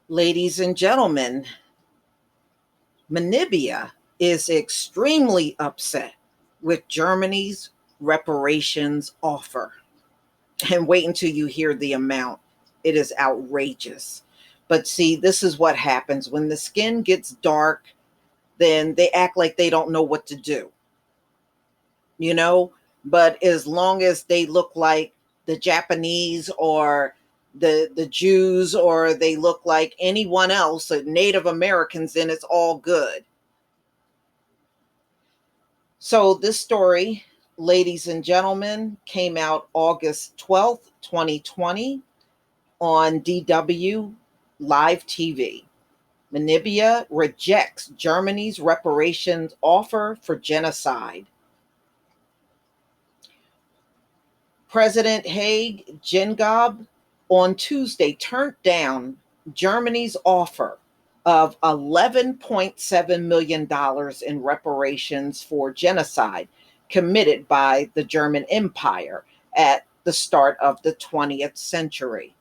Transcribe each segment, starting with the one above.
Ladies and gentlemen, Namibia is extremely upset with Germany's reparations offer. And wait until you hear the amount. It is outrageous. But see, this is what happens when the skin gets dark, then they act like they don't know what to do, you know? But as long as they look like the Japanese or the Jews, or they look like anyone else, Native Americans, then it's all good. So this story, ladies and gentlemen, came out August 12th, 2020 on DW Live TV. Namibia rejects Germany's reparations offer for genocide. President Haig Geingob on Tuesday turned down Germany's offer of $11.7 million in reparations for genocide committed by the German Empire at the start of the 20th century.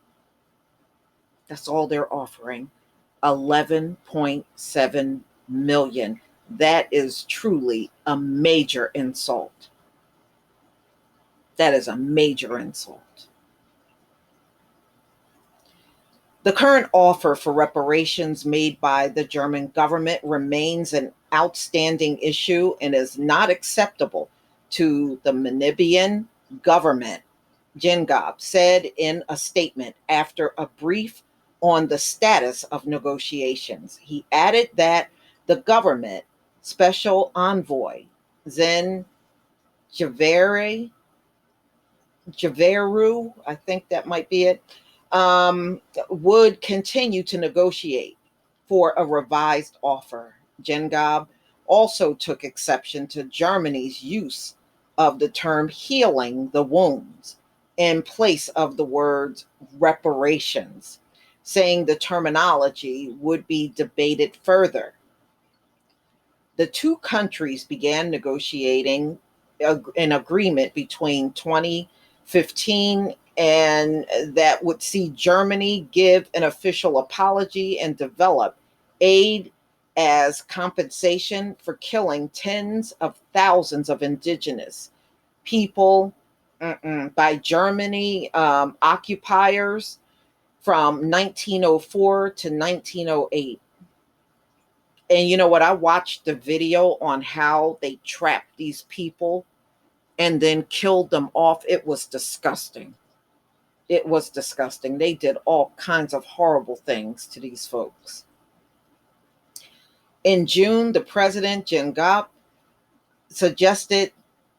That's all they're offering. 11.7 million. That is truly a major insult. That is a major insult. The current offer for reparations made by the German government remains an outstanding issue and is not acceptable to the Namibian government, Geingob said in a statement after a brief on the status of negotiations. He added that the government special envoy, Zen Javere, Javeru, I think that might be it, would continue to negotiate for a revised offer. Geingob also took exception to Germany's use of the term healing the wounds in place of the words reparations, saying the terminology would be debated further. The two countries began negotiating an agreement between 2015, and that would see Germany give an official apology and develop aid as compensation for killing tens of thousands of indigenous people by Germany occupiers from 1904 to 1908. And you know what? I watched the video on how they trapped these people and then killed them off. It was disgusting. It was disgusting. They did all kinds of horrible things to these folks. In June, the president, Geingob, suggested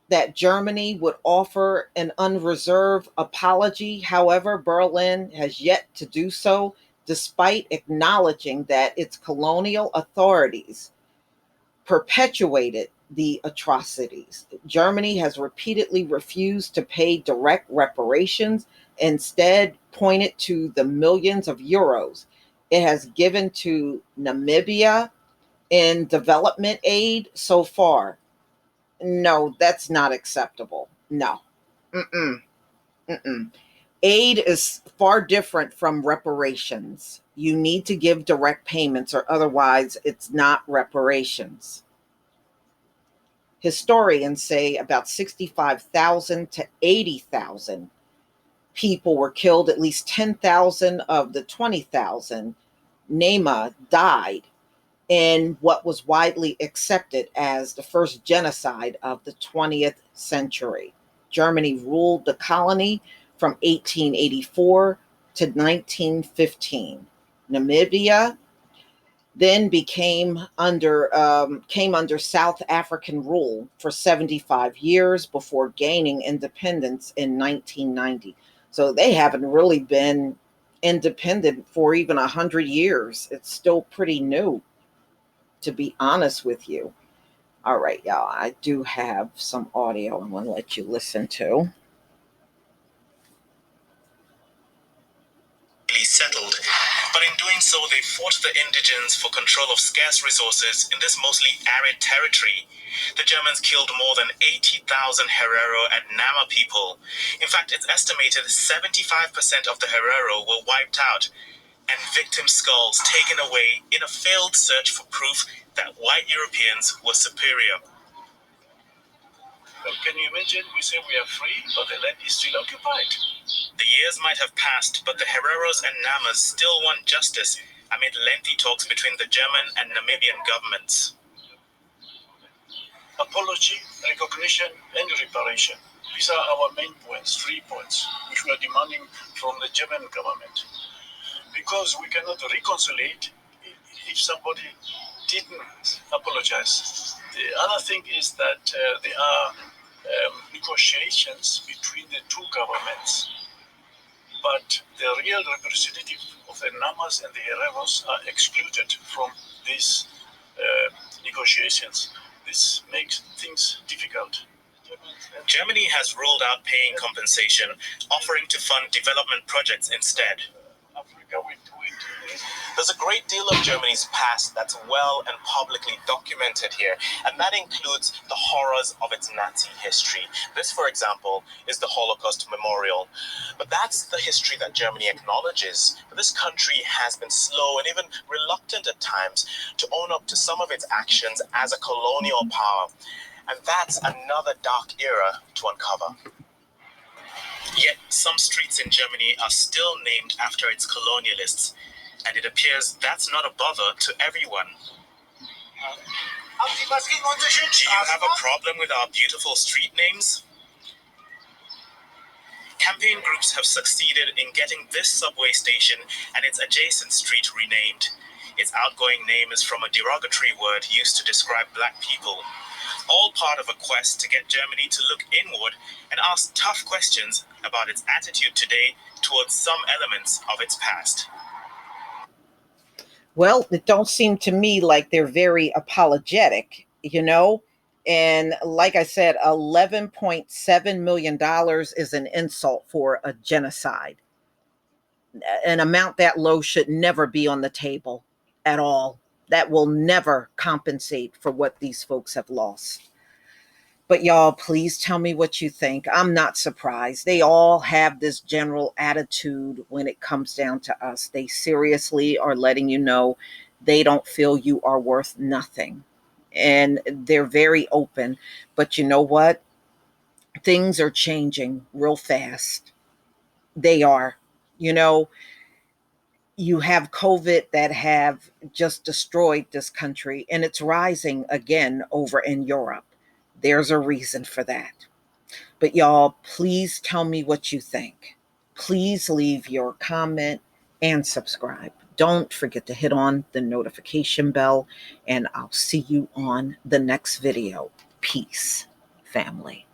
that Germany would offer an unreserved apology. However, Berlin has yet to do so, despite acknowledging that its colonial authorities perpetuated the atrocities. Germany has repeatedly refused to pay direct reparations, instead pointed to the millions of euros it has given to Namibia in development aid so far. No, that's not acceptable. No. Mm-mm. Mm-mm. Aid is far different from reparations. You need to give direct payments, or otherwise it's not reparations. Historians say about 65,000 to 80,000 people were killed. At least 10,000 of the 20,000 Nema died in what was widely accepted as the first genocide of the 20th century. Germany ruled the colony from 1884 to 1915. Namibia then came under South African rule for 75 years before gaining independence in 1990. So they haven't really been independent for even 100 years. It's still pretty new, to be honest with you. All right, y'all, I do have some audio I want to let you listen to. Settled, but in doing so they fought the indigents for control of scarce resources in this mostly arid territory. The Germans killed more than 80,000 Herero and Nama people. In fact, it's estimated 75% of the Herero were wiped out. and victim skulls taken away in a failed search for proof that white Europeans were superior. Well, can you imagine? We say we are free, but the land is still occupied. The years might have passed, but the Hereros and Namas still want justice amid lengthy talks between the German and Namibian governments. Apology, recognition, and reparation. These are our main points, 3 points, which we are demanding from the German government. Because we cannot reconcile if somebody didn't apologize. The other thing is that there are negotiations between the two governments, but the real representative of the Namas and the Hereros are excluded from these negotiations. This makes things difficult. Germany has ruled out paying compensation, offering to fund development projects instead. Africa will do it. There's a great deal of Germany's past that's well and publicly documented here, and that includes the horrors of its Nazi history. This, for example, is the Holocaust Memorial. But that's the history that Germany acknowledges. But this country has been slow and even reluctant at times to own up to some of its actions as a colonial power. And that's another dark era to uncover. Yet some streets in Germany are still named after its colonialists, and it appears that's not a bother to everyone. Do you have a problem with our beautiful street names? Campaign groups have succeeded in getting this subway station and its adjacent street renamed. Its outgoing name is from a derogatory word used to describe black people. All part of a quest to get Germany to look inward and ask tough questions about its attitude today towards some elements of its past. Well, it don't seem to me like they're very apologetic, you know? And like I said, $11.7 million is an insult for a genocide. An amount that low should never be on the table at all. That will never compensate for what these folks have lost. But y'all, please tell me what you think. I'm not surprised. They all have this general attitude when it comes down to us. They seriously are letting you know they don't feel you are worth nothing. And they're very open. But you know what? Things are changing real fast. They are. You know, you have COVID that have just destroyed this country, and it's rising again over in Europe. There's a reason for that. But y'all, please tell me what you think. Please leave your comment and subscribe. Don't forget to hit on the notification bell, and I'll see you on the next video. Peace, family.